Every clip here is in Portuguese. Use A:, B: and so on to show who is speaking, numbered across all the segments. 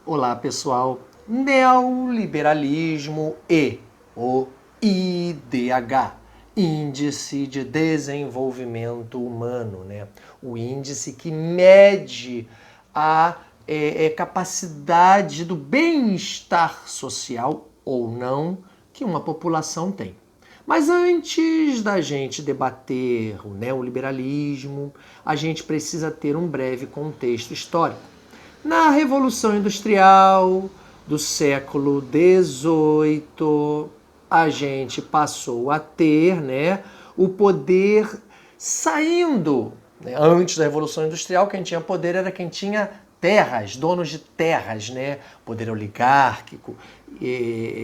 A: Olá, pessoal. Neoliberalismo e o IDH, Índice de Desenvolvimento Humano, né? O índice que mede a capacidade do bem-estar social ou não que uma população tem. Mas antes da gente debater o neoliberalismo, a gente precisa ter um breve contexto histórico. Na Revolução Industrial do século XVIII, a gente passou a ter, o poder saindo. Antes da Revolução Industrial, quem tinha poder era quem tinha terras, donos de terras, poder oligárquico,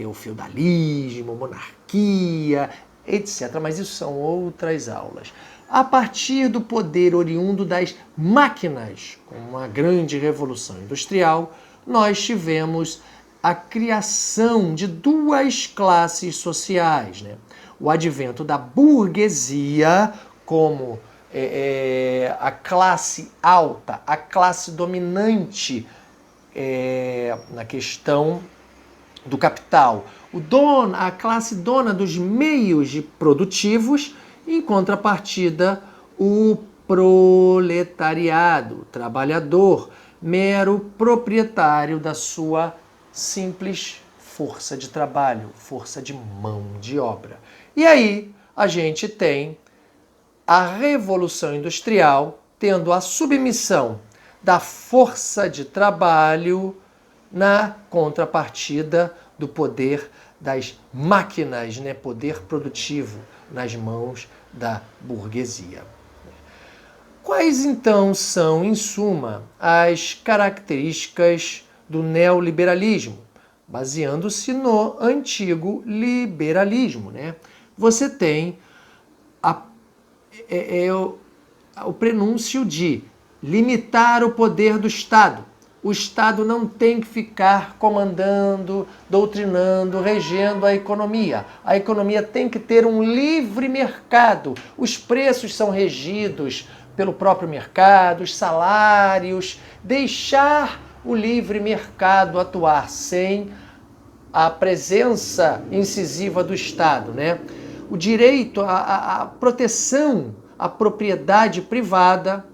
A: o feudalismo, monarquia, etc. Mas isso são outras aulas. A partir do poder oriundo das máquinas, com uma grande revolução industrial, nós tivemos a criação de duas classes sociais. O advento da burguesia como a classe alta, a classe dominante na questão do capital. A classe dona dos meios produtivos, em contrapartida, o proletariado, trabalhador, mero proprietário da sua simples força de trabalho, força de mão de obra. E aí a gente tem a Revolução Industrial tendo a submissão da força de trabalho na contrapartida do poder das máquinas, poder produtivo nas mãos da burguesia. Quais então são, em suma, as características do neoliberalismo, baseando-se no antigo liberalismo? Você tem o prenúncio de limitar o poder do Estado. O Estado não tem que ficar comandando, doutrinando, regendo a economia. A economia tem que ter um livre mercado. Os preços são regidos pelo próprio mercado, os salários. Deixar o livre mercado atuar sem a presença incisiva do Estado. O direito à proteção à propriedade privada.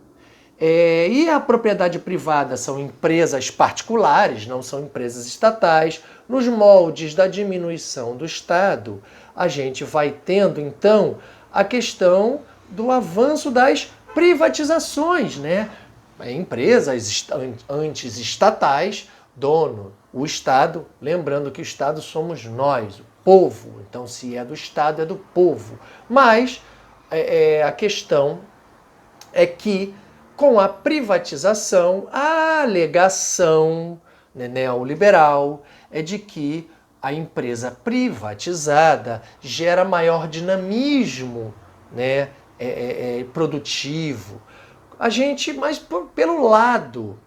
A: E a propriedade privada são empresas particulares, não são empresas estatais. Nos moldes da diminuição do Estado, a gente vai tendo, então, a questão do avanço das privatizações. Empresas antes estatais, dono, o Estado, lembrando que o Estado somos nós, o povo. Então, se é do Estado, é do povo. Mas a questão é que com a privatização, a alegação neoliberal é de que a empresa privatizada gera maior dinamismo produtivo. Mas pelo lado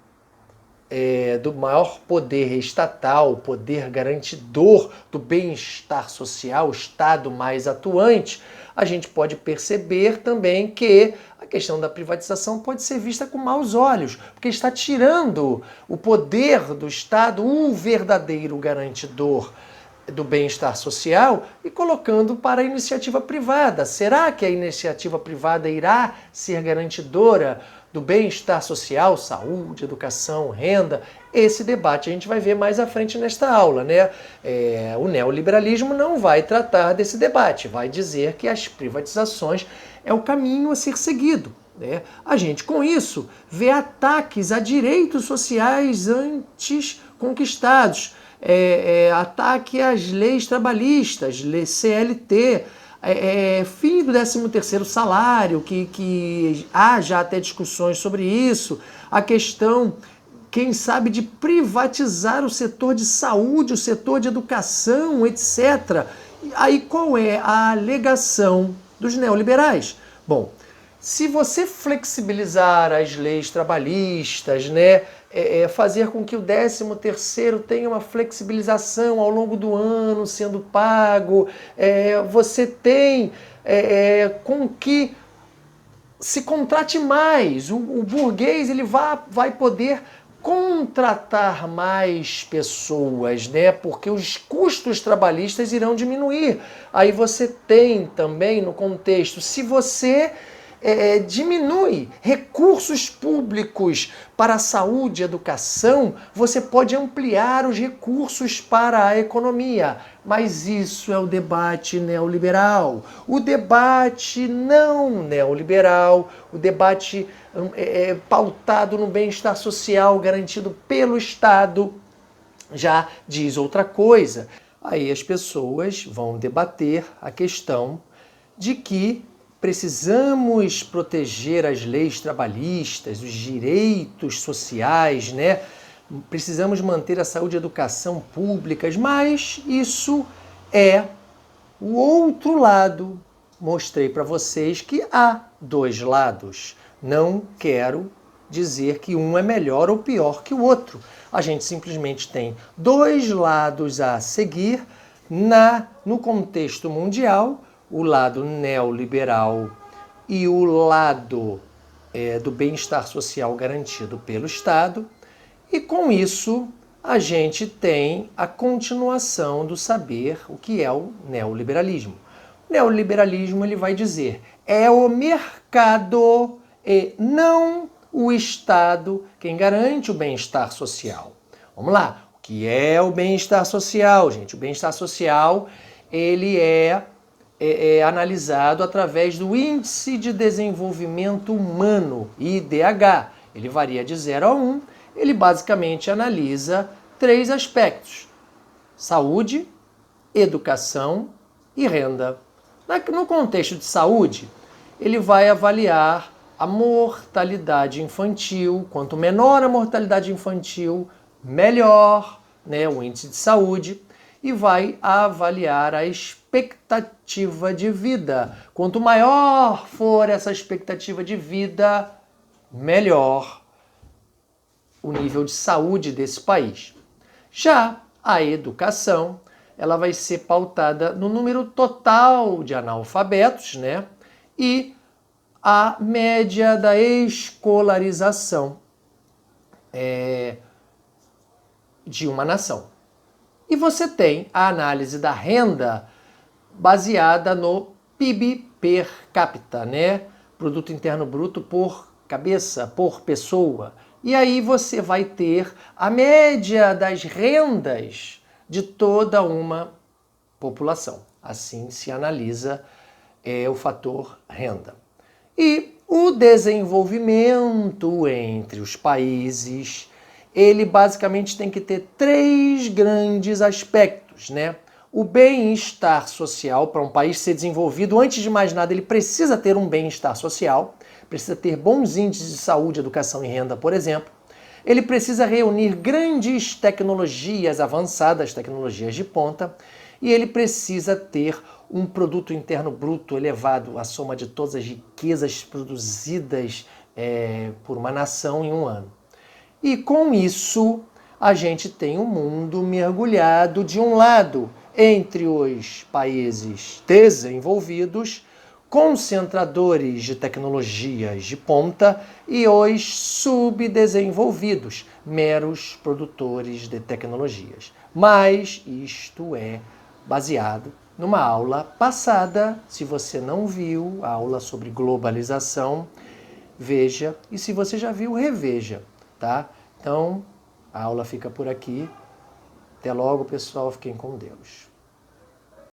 A: do maior poder estatal, poder garantidor do bem-estar social, o Estado mais atuante, a gente pode perceber também que a questão da privatização pode ser vista com maus olhos, porque está tirando o poder do Estado, o verdadeiro garantidor do bem-estar social, e colocando para a iniciativa privada. Será que a iniciativa privada irá ser garantidora do bem-estar social, saúde, educação, renda? Esse debate a gente vai ver mais à frente nesta aula. O neoliberalismo não vai tratar desse debate, vai dizer que as privatizações é o caminho a ser seguido. A gente, com isso, vê ataques a direitos sociais antes conquistados, ataque às leis trabalhistas, CLT, fim do 13º salário, que há já até discussões sobre isso, a questão, quem sabe, de privatizar o setor de saúde, o setor de educação, etc. Aí qual é a alegação dos neoliberais? Bom, se você flexibilizar as leis trabalhistas, fazer com que o 13º tenha uma flexibilização ao longo do ano sendo pago, você tem com que se contrate mais, o burguês ele vai poder contratar mais pessoas, né? Porque os custos trabalhistas irão diminuir. Aí você tem também no contexto, se você diminui recursos públicos para a saúde e educação, você pode ampliar os recursos para a economia. Mas isso é o debate neoliberal. O debate não neoliberal, o debate pautado no bem-estar social garantido pelo Estado, já diz outra coisa. Aí as pessoas vão debater a questão de que precisamos proteger as leis trabalhistas, os direitos sociais, né? Precisamos manter a saúde e a educação públicas, mas isso é o outro lado. Mostrei para vocês que há dois lados. Não quero dizer que um é melhor ou pior que o outro. A gente simplesmente tem dois lados a seguir no contexto mundial, o lado neoliberal e o lado do bem-estar social garantido pelo Estado. E com isso, a gente tem a continuação do saber o que é o neoliberalismo. O neoliberalismo ele vai dizer, é o mercado e não o Estado quem garante o bem-estar social. Vamos lá, o que é o bem-estar social, gente? O bem-estar social ele é analisado através do Índice de Desenvolvimento Humano, IDH. Ele varia de 0 a 1. Ele basicamente analisa 3 aspectos: saúde, educação e renda. No contexto de saúde, ele vai avaliar a mortalidade infantil. Quanto menor a mortalidade infantil, melhor, né, o índice de saúde. E vai avaliar a expectativa de vida. Quanto maior for essa expectativa de vida, melhor o nível de saúde desse país. Já a educação, ela vai ser pautada no número total de analfabetos, né? E a média da escolarização de uma nação. E você tem a análise da renda baseada no PIB per capita, né? Produto Interno Bruto por cabeça, por pessoa. E aí você vai ter a média das rendas de toda uma população. Assim se analisa o fator renda. E o desenvolvimento entre os países, ele basicamente tem que ter 3 grandes aspectos, né? O bem-estar social, para um país ser desenvolvido, antes de mais nada, ele precisa ter um bem-estar social, precisa ter bons índices de saúde, educação e renda, por exemplo. Ele precisa reunir grandes tecnologias avançadas, tecnologias de ponta, e ele precisa ter um produto interno bruto elevado, a soma de todas as riquezas produzidas por uma nação em um ano. E com isso, a gente tem um mundo mergulhado, de um lado, entre os países desenvolvidos, concentradores de tecnologias de ponta, e os subdesenvolvidos, meros produtores de tecnologias. Mas isto é baseado numa aula passada. Se você não viu a aula sobre globalização, veja, e se você já viu, reveja, tá? Então, a aula fica por aqui. Até logo, pessoal. Fiquem com Deus.